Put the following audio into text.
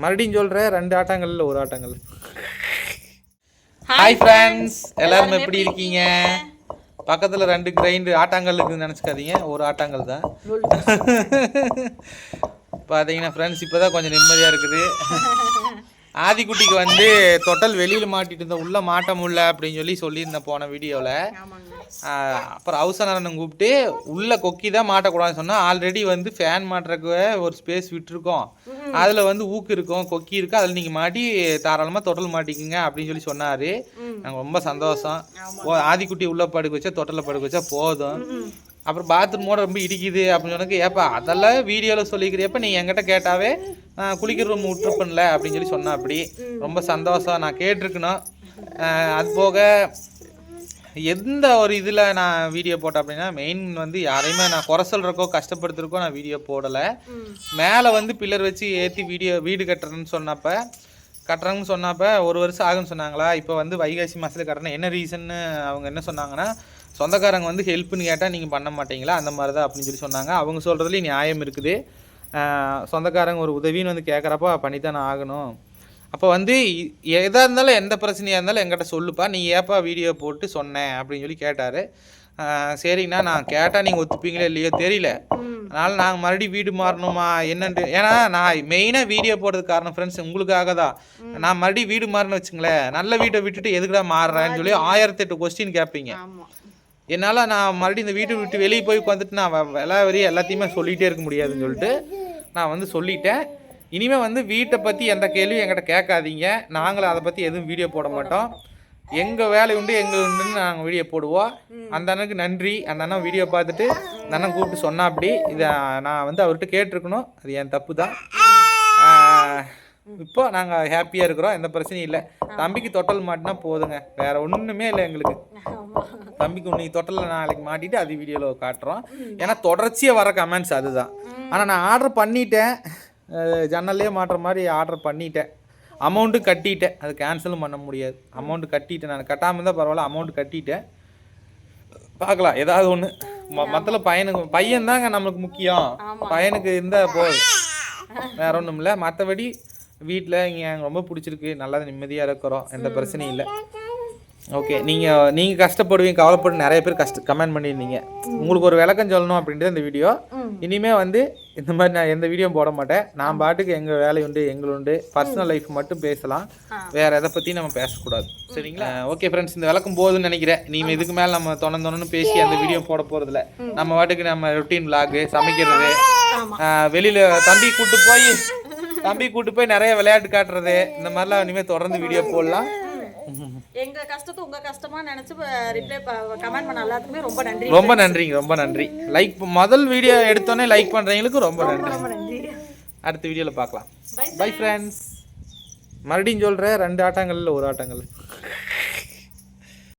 மறுபடியும் சொல்கிறேன், 2 ஆட்டங்கள்ல ஒரு ஆட்டங்கள். ஹாய் ஃப்ரெண்ட்ஸ், எல்லாரும் எப்படி இருக்கீங்க? பக்கத்தில் 2 கிரைண்டு ஆட்டாங்கல் இருக்குதுன்னு நினச்சிக்காதீங்க, ஒரு ஆட்டாங்கல் தான். பார்த்தீங்கன்னா ஃப்ரெண்ட்ஸ், இப்போ தான் கொஞ்சம் நிம்மதியாக இருக்குது. ஆதிக்குட்டிக்கு வந்து தொட்டல் வெளியில் மாட்டிட்டு இருந்த உள்ளே மாட்ட முடியல அப்படின்னு சொல்லியிருந்தேன் போன வீடியோவில். அப்புறம் அவசரம் கூப்பிட்டு உள்ளே கொக்கி தான் மாட்டக்கூடாதுன்னு சொன்னால், ஆல்ரெடி வந்து ஃபேன் மாட்டுறக்கு ஒரு ஸ்பேஸ் விட்டுருக்கோம், அதில் வந்து ஊக்கு இருக்கும், கொக்கி இருக்குது, அதில் நீங்கள் மாட்டி தாராளமாக தொட்டல் மாட்டிக்குங்க அப்படின்னு சொன்னார். நாங்கள் ரொம்ப சந்தோஷம். ஆதிக்குட்டி உள்ளே படுக்க வச்சா தொட்டலில் படுக்க வச்சா போதும். அப்புறம் பாத்ரூமோட ரொம்ப இடிக்குது அப்படின்னு சொன்னக்கு, ஏப்பா அதெல்லாம் வீடியோவில் சொல்லிக்கிறப்ப நீ என்கிட்ட கேட்டாவே குளிக்கிற ரூம் விட்டுருப்பேன்ல அப்படின்னு சொன்னா. அப்படி ரொம்ப சந்தோஷம். நான் கேட்டிருக்கணும். அது போக எந்த ஒரு இதில் நான் வீடியோ போட்டேன் அப்படின்னா, மெயின் வந்து யாரையுமே நான் குறை சொல்கிறக்கோ கஷ்டப்படுத்துறக்கோ நான் வீடியோ போடலை. மேலே வந்து பில்லர் வச்சு ஏற்றி வீடு கட்டுறேன்னு சொன்னப்போ 1 வருஷம் ஆகுன்னு சொன்னாங்களா. இப்போ வந்து வைகாசி மாதத்தில் கட்டுறேன். என்ன ரீசன்னு அவங்க என்ன சொன்னாங்கன்னா, சொந்தக்காரங்க வந்து ஹெல்ப்புன்னு கேட்டால் நீங்கள் பண்ண மாட்டீங்களா, அந்த மாதிரி தான் அப்படின்னு சொன்னாங்க. அவங்க சொல்கிறதுலேயும் நியாயம் இருக்குது. சொந்தக்காரங்க ஒரு உதவின்னு வந்து கேட்குறப்போ பண்ணித்தானே ஆகணும். அப்போ வந்து எதாக இருந்தாலும் எந்த பிரச்சனையாக இருந்தாலும் என்கிட்ட சொல்லுப்பா, நீ ஏப்பா வீடியோ போட்டு சொன்னேன் அப்படின்னு கேட்டார். சரிங்கண்ணா, நான் கேட்டால் நீங்கள் ஒத்துப்பீங்களே இல்லையோ தெரியல, அதனால் நாங்கள் மறுபடியும் வீடு மாறணுமா என்னன்ட்டு. ஏன்னா நான் மெயினாக வீடியோ போடுறதுக்கு காரணம் ஃப்ரெண்ட்ஸ் உங்களுக்காக தான். நான் மறுபடியும் வீடு மாறணும்னு வச்சுங்களேன், நல்ல வீட்டை விட்டுட்டு எதுக்குடா மாறுறேன்னு சொல்லி 1008 கொஸ்டின் கேட்பீங்க. என்னால் நான் மறுபடியும் இந்த வீட்டை விட்டு வெளியே போய் உட்காந்துட்டு நான் வரையும் எல்லாத்தையுமே சொல்லிகிட்டே இருக்க முடியாதுன்னு சொல்லிட்டு நான் வந்து சொல்லிட்டேன். இனிமேல் வந்து வீட்டை பற்றி எந்த கேள்வியும் என்கிட்ட கேட்காதீங்க. நாங்களும் அதை பற்றி எதுவும் வீடியோ போட மாட்டோம். எங்கள் வேலை உண்டு எங்கள் உண்டுன்னு நாங்கள் வீடியோ போடுவோம். அந்த அண்ணனுக்கு நன்றி. அந்த அண்ணன் வீடியோ பார்த்துட்டு அந்த அண்ணன் கூப்பிட்டு சொன்னா அப்படி இதை நான் வந்து அவர்கிட்ட கேட்டிருக்கணும். அது என் தப்பு தான். இப்போ நாங்கள் ஹாப்பியாக இருக்கிறோம், எந்த பிரச்சனையும் இல்லை. தம்பிக்கு தொட்டல் மாட்டினா போதுங்க, வேறு ஒன்றுமே இல்லை எங்களுக்கு. தம்பிக்கு இன்னைக்கு தொட்டலில் நாளைக்கு மாட்டிட்டு அது வீடியோவில் காட்டுறோம். ஏன்னா தொடர்ச்சியாக வர கமெண்ட்ஸ் அதுதான். ஆனால் நான் ஆர்டர் பண்ணிட்டேன், ஜன்னல்லே மாட்டுற மாதிரி ஆர்டர் பண்ணிட்டேன். அமௌண்ட்டு கட்டிட்டேன், அது கேன்சலும் பண்ண முடியாது. அமௌண்ட்டு கட்டிட்டேன், நான் கட்டாமல் இருந்தால் பரவாயில்ல, அமௌண்ட்டு கட்டிட்டேன். பார்க்கலாம் ஏதாவது ஒன்று. மற்ற பையன் தாங்க நம்மளுக்கு முக்கியம். பையனுக்கு இருந்தால் போதும், வேற ஒன்றும் இல்லை. மற்றபடி வீட்டில் இங்கே எனக்கு ரொம்ப பிடிச்சிருக்கு, நல்லா நிம்மதியாக இருக்கிறோம், எந்த பிரச்சனையும் இல்லை. ஓகே, நீங்கள் கஷ்டப்படுவீங்க, கவலைப்பட்டு நிறைய பேர் கமெண்ட் பண்ணியிருந்தீங்க. உங்களுக்கு ஒரு விளக்கம் சொல்லணும் அப்படின்ட்டு இந்த வீடியோ. இனிமேல் வந்து இந்த மாதிரி நான் எந்த வீடியோ போட மாட்டேன். நான் பாட்டுக்கு எங்கள் வேலை உண்டு எங்களுண்டு, பர்சனல் லைஃப் மட்டும் பேசலாம், வேறு எதை பற்றி நம்ம பேசக்கூடாது, சரிங்களா? ஓகே ஃப்ரெண்ட்ஸ், இந்த விளக்கம் போதுன்னு நினைக்கிறேன். நீங்கள் இதுக்கு மேலே நம்ம தொணன்னு பேசி அந்த வீடியோ போட போகிறதில்ல. நம்ம பாட்டுக்கு நம்ம ரொட்டீன் விளாகு, சமைக்கிறது, வெளியில் தம்பி கூட்டு போய் நிறைய விளையாட்டு காட்டுறது, இந்த மாதிரிலாம் இனிமேல் தொடர்ந்து வீடியோ போடலாம். எங்க கஷ்டத்தை உங்க கஷ்டமா நினைச்சு ரிப்ளை கமெண்ட் பண்ண எல்லாத்துக்குமே ரொம்ப நன்றிங்க. லைக் முதல் வீடியோ எடுத்தோன்னே லைக் பண்றவங்களுக்கு ரொம்ப நன்றி. அடுத்த வீடியோல பார்க்கலாம். Bye friends. மறுபடியும் சொல்றேன், 2 ஆட்டங்கள்ல ஒரு ஆட்டங்கள்.